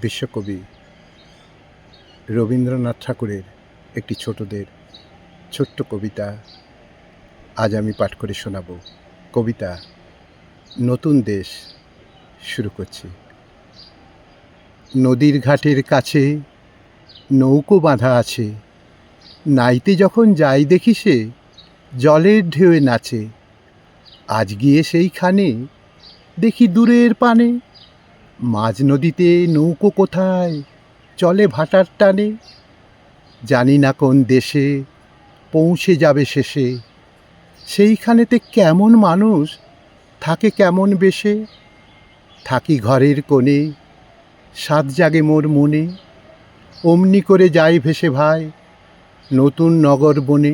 বিশ্বকবি রবীন্দ্রনাথ ঠাকুরের একটি ছোট্ট কবিতা আজ আমি পাঠ করে শোনাব। কবিতা নতুন দেশ। শুরু করছি। নদীর ঘাটের কাছে নৌকো বাঁধা আছে, নাইতে যখন যাই দেখি সে জলের ঢেউয়ে নাচে। আজ গিয়ে সেইখানে দেখি দূরের পানে, মাঝ নদীতে নৌকো কোথায় চলে ভাটার টানে। জানি না কোন দেশে পৌঁছে যাবে শেষে, সেইখানেতে কেমন মানুষ থাকে কেমন বেশে। থাকি ঘরের কোণে, সাত জাগে মোর মনে, অমনি করে যাই ভেসে ভাই নতুন নগর বনে।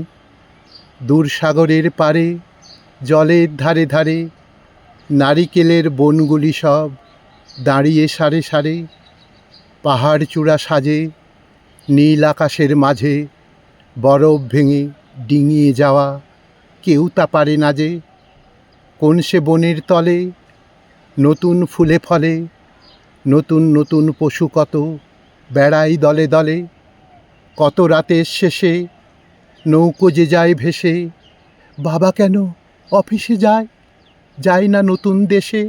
দূর সাগরের পারে জলের ধারে ধারে, নারিকেলের বনগুলি সব দাঁড়িয়ে সারে সারে। পাহাড় চূড়া সাজে নীল আকাশের মাঝে, বরফ ভেঙে ডিঙিয়ে যাওয়া কেউ তা পারে না যে। কোন সে বনের তলে নতুন ফুলে ফলে, নতুন নতুন পশু কত বেড়াই দলে দলে। কত রাতের শেষে নৌকো যে যায় ভেসে, বাবা কেন অফিসে যায় না নতুন দেশে।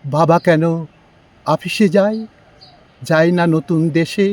বাবা কেন অফিসে যায় না নতুন দেশে।